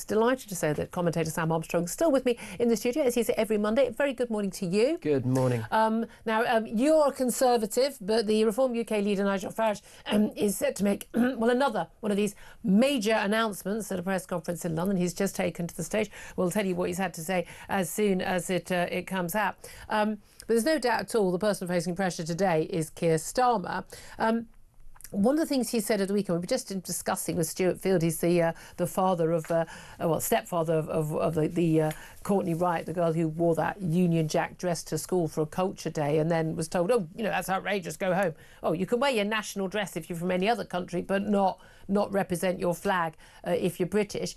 Delighted to say that commentator Sam Armstrong is still with me in the studio, as he is every Monday. Very good morning to you. Good morning. Now, you're a Conservative, but the Reform UK leader, Nigel Farage, is set to make, well, another one of these major announcements at a press conference in London. He's just taken to the stage. We'll tell you what he's had to say as soon as it comes out. But there's no doubt at all the person facing pressure today is Keir Starmer. One of the things he said at the weekend, we were just discussing with Stuart Field, he's the father of, stepfather of the Courtney Wright, the girl who wore that Union Jack dress to school for a culture day and then was told, oh, you know, that's outrageous, go home. Oh, you can wear your national dress if you're from any other country, but not represent your flag if you're British.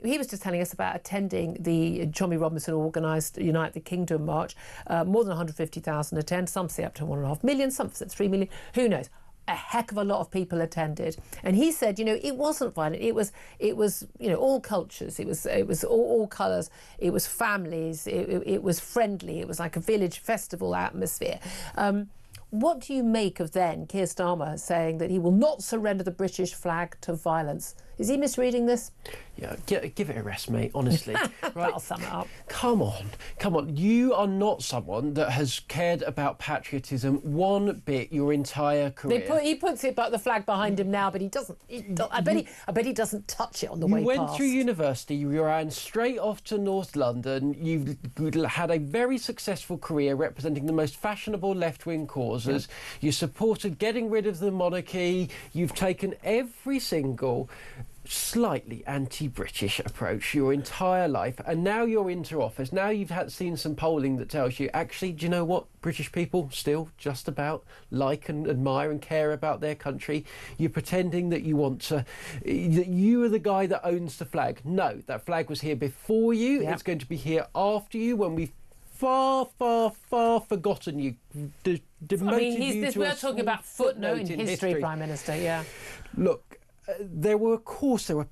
He was just telling us about attending the Tommy Robinson organised Unite the Kingdom march. More than 150,000 attend, some say up to 1.5 million, some say 3 million, who knows. A heck of a lot of people attended, and he said, you know, it wasn't violent. It was, you know, all cultures. It was all colours. It was families. It was friendly. It was like a village festival atmosphere. What do you make of then Keir Starmer saying that he will not surrender the British flag to violence? Is he misreading this? Yeah, give it a rest, mate, honestly. Right? I'll sum it up. Come on. You are not someone that has cared about patriotism one bit your entire career. He puts the flag behind him now, but he doesn't. I bet he doesn't touch it on the way past. You went through university, you ran straight off to North London, you've had a very successful career representing the most fashionable left-wing causes, you supported getting rid of the monarchy, you've taken every single slightly anti-British approach your entire life, and now you're into office. Now you've seen some polling that tells you, actually, do you know what? British people still just about like and admire and care about their country. You're pretending that you want to, that you are the guy that owns the flag. No, that flag was here before you. It's going to be here after you, when we've far forgotten you. We're talking about footnote in history, Prime Minister. Look, there were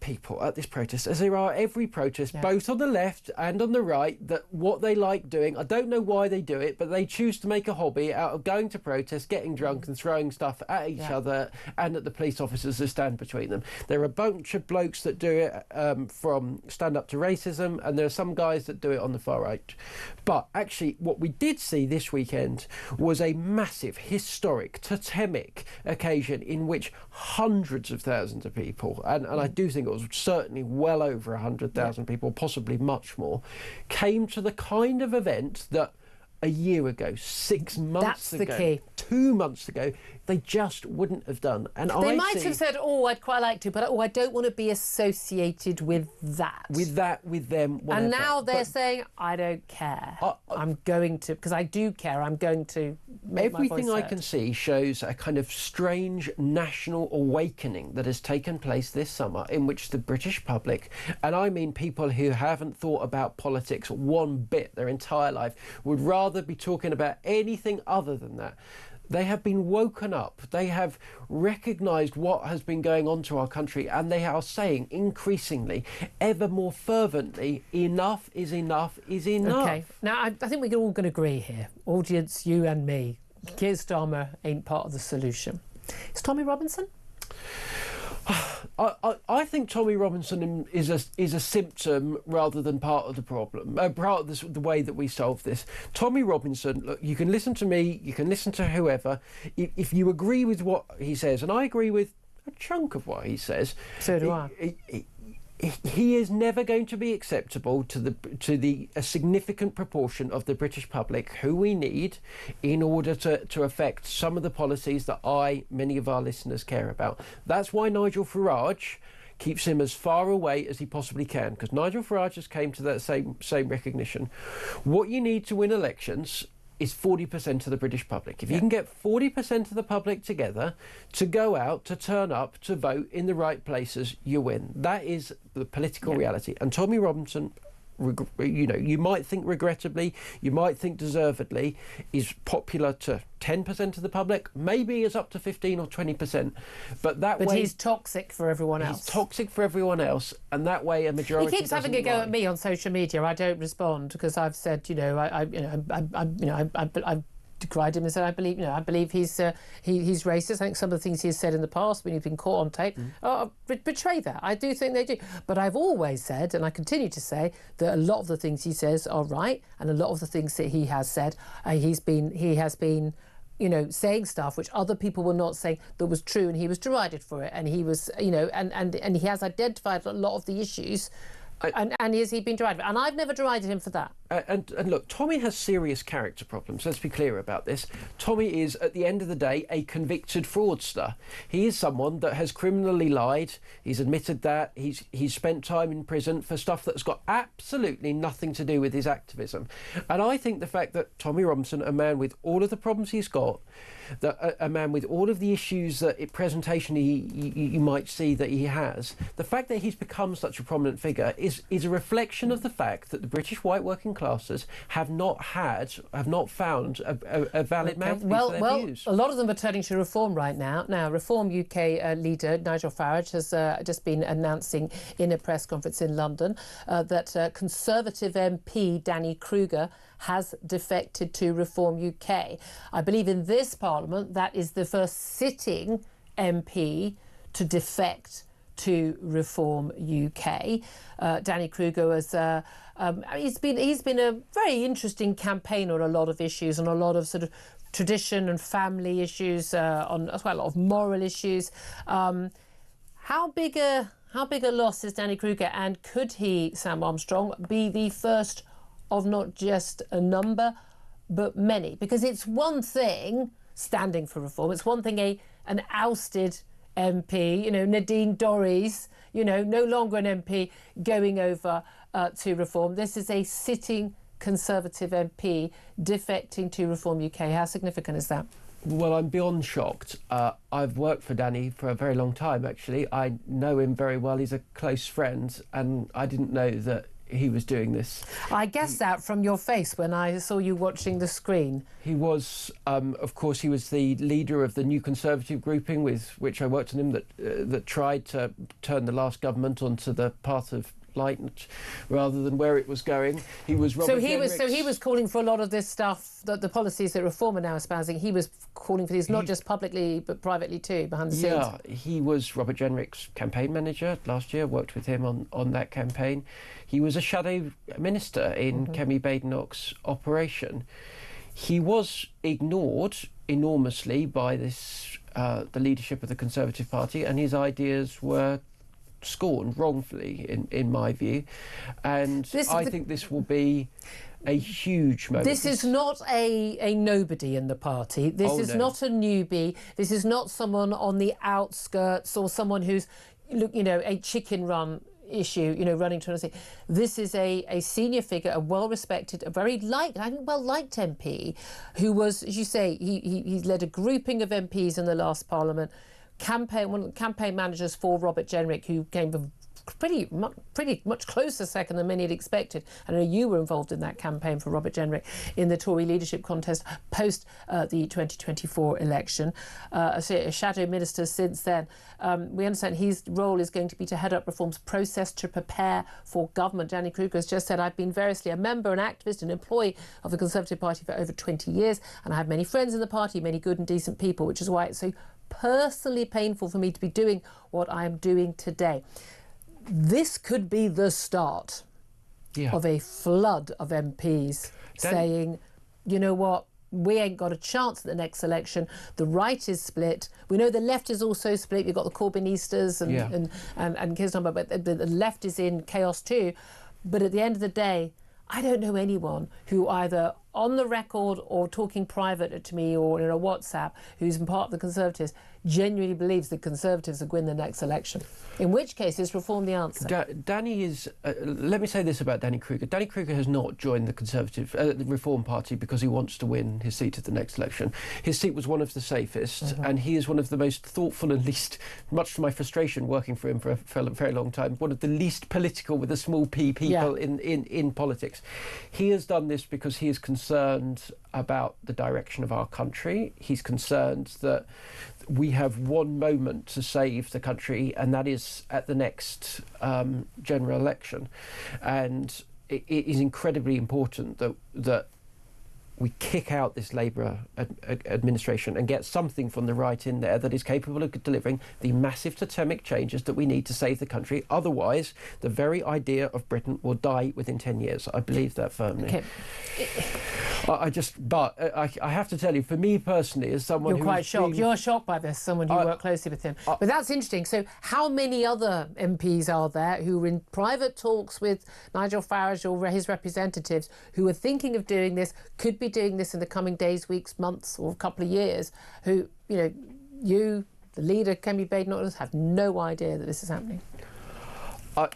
people at this protest, as there are every protest, both on the left and on the right, that what they like doing, I don't know why they do it, but they choose to make a hobby out of going to protest, getting drunk and throwing stuff at each other and at the police officers that stand between them. There are a bunch of blokes that do it from Stand Up to Racism, and there are some guys that do it on the far right. But actually, what we did see this weekend was a massive, historic, totemic occasion in which hundreds of thousands of people, and I do think it was certainly well over 100,000 people, possibly much more, came to the kind of event that a year ago, 6 months ago, the key. 2 months ago, they just wouldn't have done. And they might have said, oh, I'd quite like to, but I don't want to be associated with that. With them, whatever. And now they're saying, I don't care. I'm going to, because I do care, I'm going to make my voice Everything I can see shows a kind of strange national awakening that has taken place this summer, in which the British public, and I mean people who haven't thought about politics one bit their entire life, would rather be talking about anything other than that. They have been woken up. They have recognised what has been going on to our country, and they are saying increasingly, ever more fervently, enough is enough is enough. Okay, now I think we're all going to agree here, audience, you and me, Keir Starmer ain't part of the solution. Is Tommy Robinson? I think Tommy Robinson is a symptom rather than part of the problem, part of the way that we solve this. Tommy Robinson, look, you can listen to me, you can listen to whoever. If you agree with what he says, and I agree with a chunk of what he says, so do I. He is never going to be acceptable to a significant proportion of the British public who we need in order to affect some of the policies that many of our listeners care about. That's why Nigel Farage keeps him as far away as he possibly can, because Nigel Farage has came to that same recognition. What you need to win elections is 40% of the British public. If you can get 40% of the public together to go out, to turn up, to vote in the right places, you win. That is the political reality. And Tommy Robinson, you know, you might think regrettably, you might think deservedly, is popular to 10% of the public, maybe is up to 15 or 20%. But he's toxic for everyone else. He's toxic for everyone else, and that way a majority. He keeps having a go at me on social media. I don't respond because I've said, you know, I decried him and said, I believe he's racist. I think some of the things he's said in the past when he's been caught on tape betray that. I do think they do. But I've always said, and I continue to say, that a lot of the things he says are right, and a lot of the things that he has said, he has been saying stuff which other people were not saying that was true, and he was derided for it, and he was, and he has identified a lot of the issues. And has he been derided? And I've never derided him for that. And look, Tommy has serious character problems. Let's be clear about this. Tommy is, at the end of the day, a convicted fraudster. He is someone that has criminally lied. He's admitted that. He's spent time in prison for stuff that's got absolutely nothing to do with his activism. And I think the fact that Tommy Robinson, a man with all of the problems he's got, that a man with all of the issues that presentation you might see that he has, the fact that he's become such a prominent figure is a reflection of the fact that the British white working classes have not found a valid mouthpiece for their views. A lot of them are turning to Reform right now. Now, Reform UK leader Nigel Farage has just been announcing in a press conference in London that Conservative MP Danny Kruger has defected to Reform UK. I believe in this Parliament that is the first sitting MP to defect to Reform UK. Danny Kruger was he's been a very interesting campaigner on a lot of issues, on a lot of sort of tradition and family issues, on as well a lot of moral issues. How big a loss is Danny Kruger, and could he, Sam Armstrong, be the first of not just a number but many? Because it's one thing standing for reform, it's one thing an ousted MP, Nadine Dorries, no longer an MP going over to Reform. This is a sitting Conservative MP defecting to Reform UK. How significant is that? Well, I'm beyond shocked. I've worked for Danny for a very long time, actually. I know him very well. He's a close friend, and I didn't know that he was doing this. I guessed that from your face when I saw you watching the screen. He was, of course, he was the leader of the New Conservative grouping with which I worked on him that tried to turn the last government onto the path of light rather than where it was going. He was Robert Jenrick's. So he was calling for a lot of this stuff, that the policies that Reform are now espousing. He was calling for these not just publicly but privately too, behind the scenes. Yeah, he was Robert Jenrick's campaign manager last year. Worked with him on that campaign. He was a shadow minister in Kemi Badenoch's operation. He was ignored enormously by the leadership of the Conservative Party, and his ideas were scorned wrongfully, in my view. And I think this will be a huge moment. This is not a nobody in the party. This is not a newbie. This is not someone on the outskirts or someone who's, a chicken run issue, running to say. This is a senior figure, a well-respected, a very liked MP, who was, as you say, he led a grouping of MPs in the last Parliament, one of the campaign managers for Robert Jenrick, who came from pretty much closer second than many had expected. I know you were involved in that campaign for Robert Jenrick in the Tory leadership contest post the 2024 election. A shadow minister since then. We understand his role is going to be to head up Reform's process to prepare for government. Danny Kruger has just said, I've been variously a member, an activist, an employee of the Conservative Party for over 20 years, and I have many friends in the party, many good and decent people, which is why it's so personally painful for me to be doing what I am doing today. This could be the start of a flood of MPs saying, you know what, we ain't got a chance at the next election. The right is split. We know the left is also split. You've got the Corbynistas and Keir Starmer, but the left is in chaos too. But at the end of the day, I don't know anyone who either on the record or talking private to me or in a WhatsApp who's part of the Conservatives genuinely believes the Conservatives will win the next election. In which case, is Reform the answer? Danny is... let me say this about Danny Kruger. Danny Kruger has not joined the Conservative the Reform Party because he wants to win his seat at the next election. His seat was one of the safest, and he is one of the most thoughtful and least, much to my frustration working for him for a very long time, one of the least political with a small p people in politics. He has done this because he is concerned about the direction of our country. He's concerned that we have one moment to save the country, and that is at the next general election. And it is incredibly important that we kick out this Labour administration and get something from the right in there that is capable of delivering the massive systemic changes that we need to save the country. Otherwise, the very idea of Britain will die within 10 years. I believe that firmly. Okay. I have to tell you, for me personally, as someone You're quite shocked. You're shocked by this, someone who worked closely with him. But that's interesting. So how many other MPs are there who were in private talks with Nigel Farage or his representatives who are thinking of doing this, could be doing this in the coming days, weeks, months or a couple of years, who, you, the leader, Kemi Badenoch, have no idea that this is happening?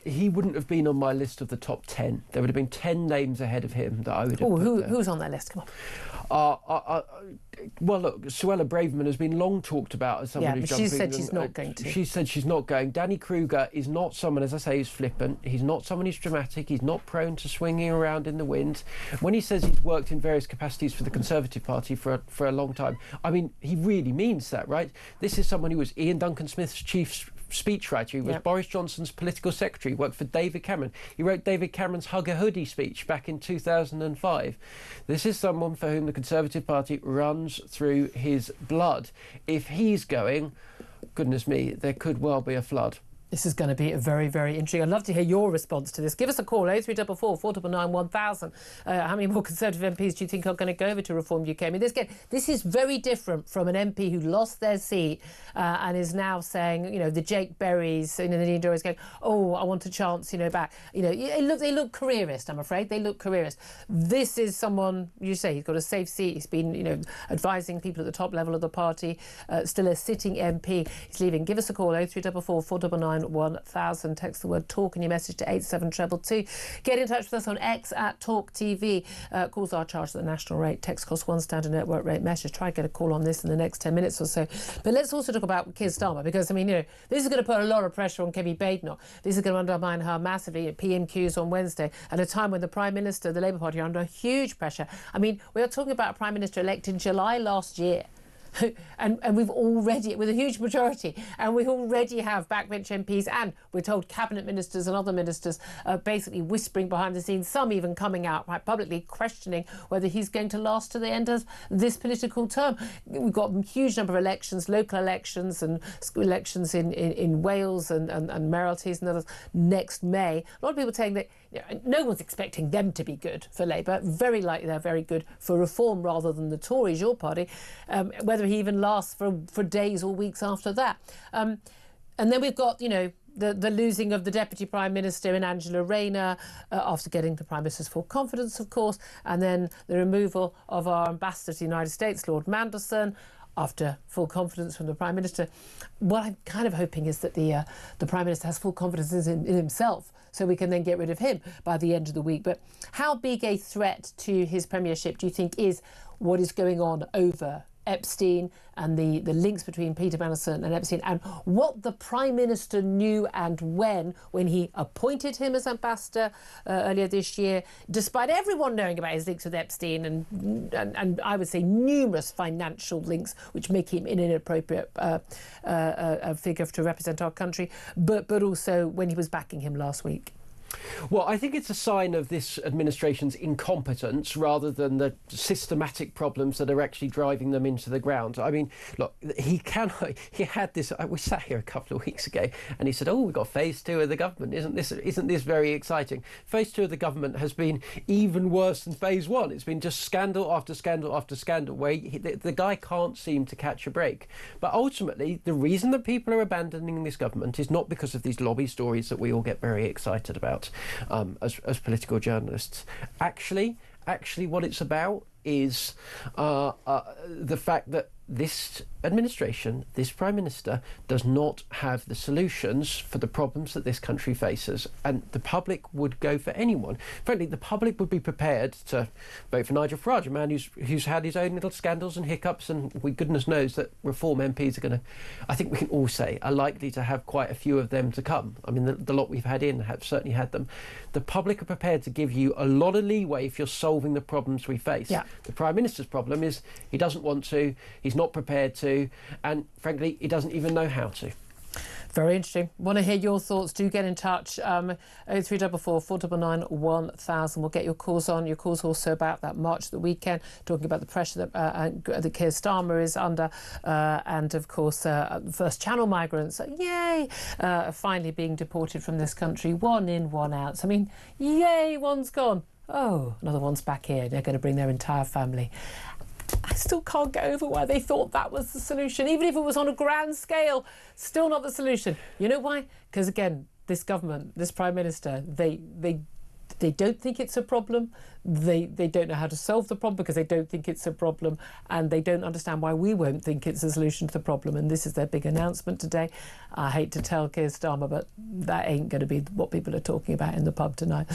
He wouldn't have been on my list of the top 10. There would have been 10 names ahead of him that I would have put there. Who's on that list? Come on. Well, look, Suella Braverman has been long talked about as someone who's jumping. She said she's not going to. She said she's not going. Danny Kruger is not someone, as I say, who's flippant. He's not someone who's dramatic. He's not prone to swinging around in the wind. When he says he's worked in various capacities for the Conservative Party for a long time, I mean, he really means that, right? This is someone who was Ian Duncan Smith's chief speechwriter. He was Boris Johnson's political secretary, worked for David Cameron. He wrote David Cameron's Hug a Hoodie speech back in 2005. This is someone for whom the Conservative Party runs through his blood. If he's going, goodness me, there could well be a flood. This is going to be a very, very interesting. I'd love to hear your response to this. Give us a call, 0344 499 1000. How many more Conservative MPs do you think are going to go over to Reform UK? I mean, this is very different from an MP who lost their seat and is now saying, the Jake Berrys, the Nadine Dorries going, oh, I want a chance, back. They look careerist, I'm afraid. They look careerist. This is someone, you say, he's got a safe seat. He's been, advising people at the top level of the party, still a sitting MP. He's leaving. Give us a call, 0344 499 1000. Text the word talk in your message to 87222. Get in touch with us on X at Talk TV. Calls are charged at the national rate. Text costs £1 standard network rate message. Try and get a call on this in the next 10 minutes or so. But let's also talk about Keir Starmer, because this is going to put a lot of pressure on Kemi Badenoch. This is going to undermine her massively at PMQs on Wednesday at a time when the Prime Minister, the Labour Party, are under huge pressure. I mean, we are talking about a Prime Minister elected in July last year. And we've already, with a huge majority, and we already have backbench MPs and we're told cabinet ministers and other ministers basically whispering behind the scenes, some even coming out quite publicly questioning whether he's going to last to the end of this political term. We've got a huge number of elections, local elections and elections in Wales and Mayoralties and others next May. A lot of people saying that no one's expecting them to be good for Labour. Very likely they're very good for Reform rather than the Tories, your party. Whether he even lasts for days or weeks after that. And then we've got, the losing of the Deputy Prime Minister in Angela Rayner after getting the Prime Minister's full confidence, of course, and then the removal of our Ambassador to the United States, Lord Manderson, after full confidence from the Prime Minister. What I'm kind of hoping is that the Prime Minister has full confidence in himself, so we can then get rid of him by the end of the week. But how big a threat to his premiership do you think is what is going on over Epstein and the links between Peter Mandelson and Epstein, and what the Prime Minister knew and when he appointed him as ambassador earlier this year, despite everyone knowing about his links with Epstein and I would say numerous financial links which make him an inappropriate figure to represent our country, but also when he was backing him last week. Well, I think it's a sign of this administration's incompetence rather than the systematic problems that are actually driving them into the ground. I mean, look, he had this. We sat here a couple of weeks ago, and he said, "Oh, we've got phase 2 of the government. Isn't this very exciting?" Phase 2 of the government has been even worse than phase 1. It's been just scandal after scandal after scandal, where the guy can't seem to catch a break. But ultimately, the reason that people are abandoning this government is not because of these lobby stories that we all get very excited about. As political journalists, actually what it's about is the fact that this administration, this Prime Minister, does not have the solutions for the problems that this country faces. And the public would go for anyone. Frankly, the public would be prepared to vote for Nigel Farage, a man who's had his own little scandals and hiccups, and goodness knows that Reform MPs are going to, I think we can all say, are likely to have quite a few of them to come. I mean, the lot we've had in have certainly had them. The public are prepared to give you a lot of leeway if you're solving the problems we face. Yeah. The Prime Minister's problem is he doesn't want to, he's not prepared to, and frankly, he doesn't even know how to. Very interesting. Want to hear your thoughts? Do get in touch. 0344 499 1000. We'll get your calls on. Your calls also about that march the weekend, talking about the pressure that Keir Starmer is under, and of course first Channel migrants. Yay! Finally being deported from this country. One in, one out. So, I mean, yay! One's gone. Oh, another one's back here. They're going to bring their entire family. I still can't get over why they thought that was the solution. Even if it was on a grand scale, still not the solution. You know why? Because again, this government, this Prime Minister, they don't think it's a problem. They don't know how to solve the problem because they don't think it's a problem, and they don't understand why we won't think it's a solution to the problem. And this is their big announcement today. I hate to tell Keir Starmer, but that ain't going to be what people are talking about in the pub tonight.